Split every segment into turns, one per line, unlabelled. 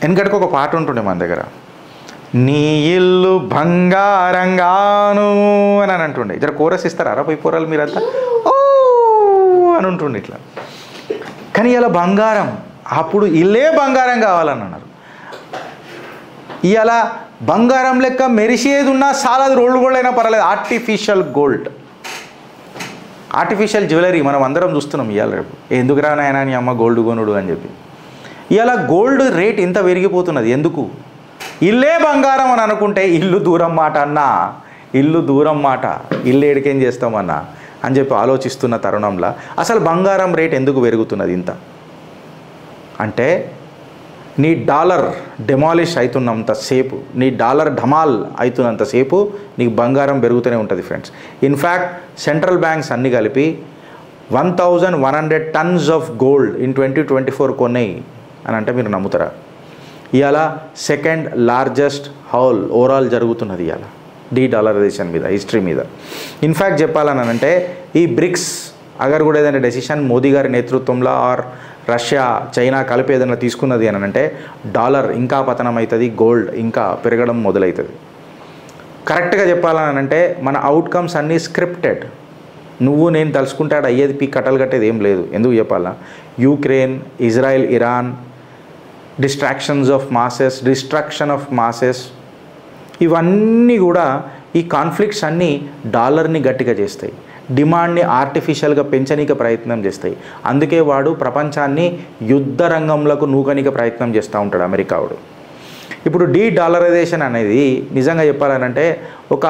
వెనకటికి ఒక పాట ఉంటుండే మన దగ్గర, నీ ఇల్లు బంగారంగాను అని అంటుండే. జర కోరస్ ఇస్తారా పోయి పోరాలు మీరంతా ఓ అని ఉంటుండే ఇట్లా. కానీ ఇలా బంగారం, అప్పుడు ఇల్లే బంగారం కావాలని అన్నారు. ఇలా బంగారం లెక్క మెరిసేది ఉన్నా చాలదు, రోల్డ్ గోల్డ్ అయినా పర్వాలేదు, ఆర్టిఫిషియల్ గోల్డ్, ఆర్టిఫిషియల్ జ్యువెలరీ మనం అందరం చూస్తున్నాం. ఇవాళ రేపు ఎందుకు రానాయనా నీ అమ్మ గోల్డ్ కొనుడు అని చెప్పి. ఇలా గోల్డ్ రేట్ ఇంత పెరిగిపోతున్నది ఎందుకు? ఇల్లే బంగారం అని అనుకుంటే ఇల్లు దూరం మాట అన్నా, ఇల్లు దూరం మాట, ఇల్లు ఏడికేం చేస్తామన్నా అని చెప్పి ఆలోచిస్తున్న తరుణంలో అసలు బంగారం రేట్ ఎందుకు పెరుగుతున్నది ఇంత అంటే, నీ డాలర్ డెమాలిష్ అవుతున్నంతసేపు, నీ డాలర్ ఢమాల్ అవుతున్నంతసేపు నీకు బంగారం పెరుగుతూనే ఉంటుంది ఫ్రెండ్స్. ఇన్ఫ్యాక్ట్ సెంట్రల్ బ్యాంక్స్ అన్నీ కలిపి 1100 tons ఆఫ్ గోల్డ్ ఇన్ 2024 కొన్నాయి అని అంటే మీరు నమ్ముతారా? ఇవాళ సెకండ్ లార్జెస్ట్ హౌల్ ఓవరాల్ జరుగుతున్నది ఇవాళ డీ డాలరైజేషన్ మీద, హిస్టరీ మీద. ఇన్ఫ్యాక్ట్ చెప్పాలని అంటే ఈ బ్రిక్స్ అగర్ కూడా ఏదైనా డెసిషన్ మోదీ గారి నేతృత్వంలో ఆర్ రష్యా చైనా కలిపి ఏదైనా తీసుకున్నది అని అంటే డాలర్ ఇంకా పతనం అవుతుంది, గోల్డ్ ఇంకా పెరగడం మొదలవుతుంది. కరెక్ట్గా చెప్పాలని అంటే మన అవుట్కమ్స్ అన్నీ స్క్రిప్టెడ్. నువ్వు నేను తలుసుకుంటాడు అయ్యేది పీ కట్టలు కట్టేది ఏం లేదు. ఎందుకు చెప్పాలా? Ukraine, Israel, Iran, distraction of masses, ఇవన్నీ కూడా ఈ కాన్ఫ్లిక్ట్స్ అన్నీ డాలర్ని గట్టిగా చేస్తాయి, డిమాండ్ని ఆర్టిఫిషియల్గా పెంచనీకి ప్రయత్నం చేస్తాయి. అందుకే వాడు ప్రపంచాన్ని యుద్ధ రంగంలోకి నూకనిక ప్రయత్నం చేస్తూ ఉంటాడు అమెరికా వాడు. ఇప్పుడు డీ డాలరైజేషన్ అనేది నిజంగా చెప్పాలనంటే ఒక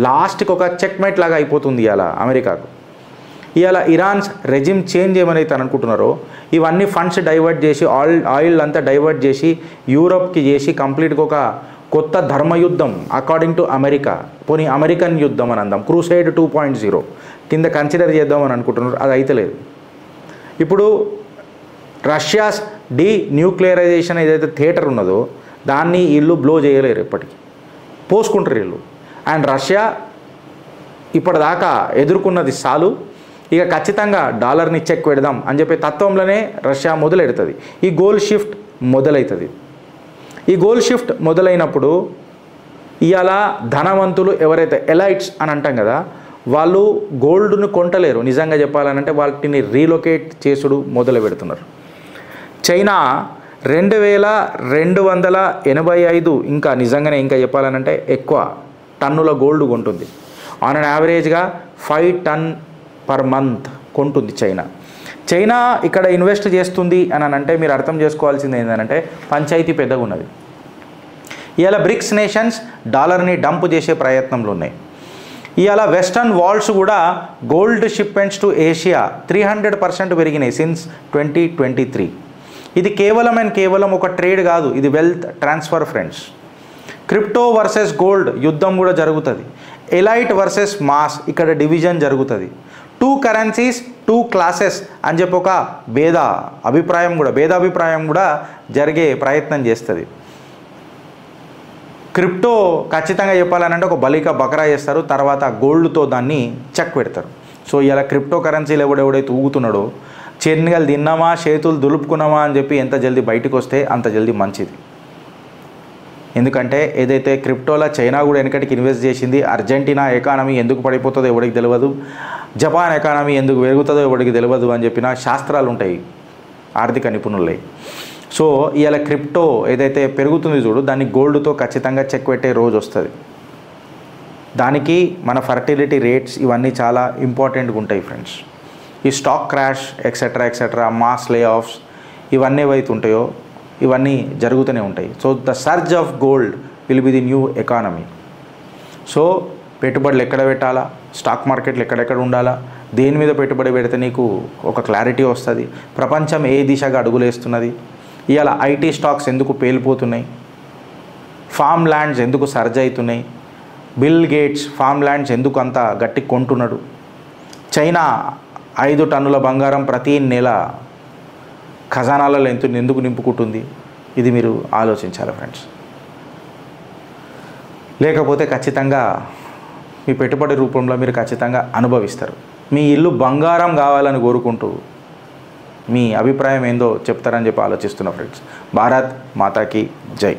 లాస్ట్కి ఒక చెక్మేట్ లాగా అయిపోతుంది ఇవాళ అమెరికాకు. ఇవాళ ఇరాన్స్ రెజిమ్ చేంజ్ ఏమైతే అనుకుంటున్నారో ఇవన్నీ ఫండ్స్ డైవర్ట్ చేసి ఆయిల్ అంతా డైవర్ట్ చేసి యూరోప్కి చేసి కంప్లీట్గా ఒక కొత్త ధర్మయుద్ధం అకార్డింగ్ టు అమెరికా, పోనీ అమెరికన్ యుద్ధం అని అందాం, క్రూసైడ్ 2.0 కింద కన్సిడర్ చేద్దామని అనుకుంటున్నారు. అది అయితే లేదు. ఇప్పుడు రష్యాస్ డీ న్యూక్లియరైజేషన్ ఏదైతే థియేటర్ ఉన్నదో దాన్ని వీళ్ళు బ్లో చేయలేరు, ఎప్పటికీ పోసుకుంటారు వీళ్ళు. అండ్ రష్యా ఇప్పటిదాకా ఎదుర్కొన్నది చాలు, ఇక ఖచ్చితంగా డాలర్ని చెక్ పెడదాం అని చెప్పే తత్వంలోనే రష్యా మొదలెడుతుంది. ఈ గోల్ షిఫ్ట్ మొదలవుతుంది. ఈ గోల్ షిఫ్ట్ మొదలైనప్పుడు ఇవాళ ధనవంతులు ఎవరైతే ఎలైట్స్ అని అంటాం కదా, వాళ్ళు గోల్డ్ను కొంటలేరు. నిజంగా చెప్పాలనంటే వాటిని రీలొకేట్ చేసుడు మొదలు పెడుతున్నారు. చైనా 2285 ఇంకా నిజంగానే ఇంకా చెప్పాలనంటే ఎక్కువ టన్నుల గోల్డ్ కొంటుంది. ఆన్ అన్ యావరేజ్గా 5 tons పర్ మంత్ కొంటుంది చైనా ఇక్కడ ఇన్వెస్ట్ చేస్తుంది అని అంటే మీరు అర్థం చేసుకోవాల్సింది ఏంటంటే పంచాయతీ పెద్దగా ఉన్నది. ఇవాళ బ్రిక్స్ నేషన్స్ డాలర్ని డంప్ చేసే ప్రయత్నంలో ఉన్నాయి. ఇవాళ వెస్టర్న్ వాల్స్ కూడా గోల్డ్ షిప్మెంట్స్ టు ఏషియా 300% పెరిగినాయి సిన్స్ 2023. ఇది కేవలం ఒక ట్రేడ్ కాదు, ఇది wealth transfer friends. Crypto versus gold యుద్ధం కూడా జరుగుతుంది. ఎలైట్ వర్సెస్ మాస్ ఇక్కడ డివిజన్ జరుగుతుంది. 2 currencies 2 classes అని చెప్పి ఒక భేదాభిప్రాయం కూడా జరిగే ప్రయత్నం చేస్తుంది. క్రిప్టో ఖచ్చితంగా చెప్పాలనంటే ఒక బకరా చేస్తారు, తర్వాత గోల్డ్తో దాన్ని చెక్ పెడతారు. సో ఇలా క్రిప్టో కరెన్సీలు ఎవడెవడైతే ఊగుతున్నాడో చెన్నగలు తిన్నామా చేతులు దులుపుకున్నామా అని చెప్పి ఎంత జల్దీ బయటకు వస్తే అంత జల్దీ మంచిది. ఎందుకంటే ఏదైతే క్రిప్టోలో చైనా కూడా వెనకటికి ఇన్వెస్ట్ చేసింది, అర్జెంటీనా ఎకానమీ ఎందుకు పడిపోతుందో ఎవరికి తెలియదు, జపాన్ ఎకానమీ ఎందుకు పెరుగుతుందో ఎవరికి తెలియదు అని చెప్పిన శాస్త్రాలు ఉంటాయి ఆర్థిక నిపుణులై. సో ఇవాళ క్రిప్టో ఏదైతే పెరుగుతుంది చూడు దాన్ని గోల్డ్తో ఖచ్చితంగా చెక్ పెట్టే రోజు వస్తుంది. దానికి మన ఫర్టిలిటీ రేట్స్ ఇవన్నీ చాలా ఇంపార్టెంట్గా ఉంటాయి ఫ్రెండ్స్. ఈ స్టాక్ క్రాష్ ఎక్సెట్రా మాస్ లే ఆఫ్స్ ఇవన్నీ ఏవైతే ఉంటాయో ఇవన్నీ జరుగుతూనే ఉంటాయి. So the surge of gold will be the new economy. So పెట్టుబడులు ఎక్కడ పెట్టాలా, స్టాక్ మార్కెట్లు ఎక్కడెక్కడ ఉండాలా, దేని మీద పెట్టుబడి పెడితే నీకు ఒక క్లారిటీ వస్తుంది, ప్రపంచం ఏ దిశగా అడుగులేస్తున్నది, ఇవాళ ఐటీ స్టాక్స్ ఎందుకు పేలిపోతున్నాయి, ఫామ్ ల్యాండ్స్ ఎందుకు సర్జ్ అవుతున్నాయి, బిల్ గేట్స్ ఫామ్ ల్యాండ్స్ ఎందుకు అంత గట్టి కొంటున్నాడు, చైనా 5 టన్నుల బంగారం ప్రతి నెల ఖజానాలలో ఎందుకు నింపుకుంటుంది, ఇది మీరు ఆలోచించాలి ఫ్రెండ్స్. లేకపోతే ఖచ్చితంగా మీ పెట్టుబడి రూపంలో మీరు ఖచ్చితంగా అనుభవిస్తారు. మీ ఇల్లు బంగారం కావాలని కోరుకుంటూ మీ అభిప్రాయం ఏందో చెప్తారని చెప్పి ఆలోచిస్తున్నా ఫ్రెండ్స్. భారత్ మాతాకి జై.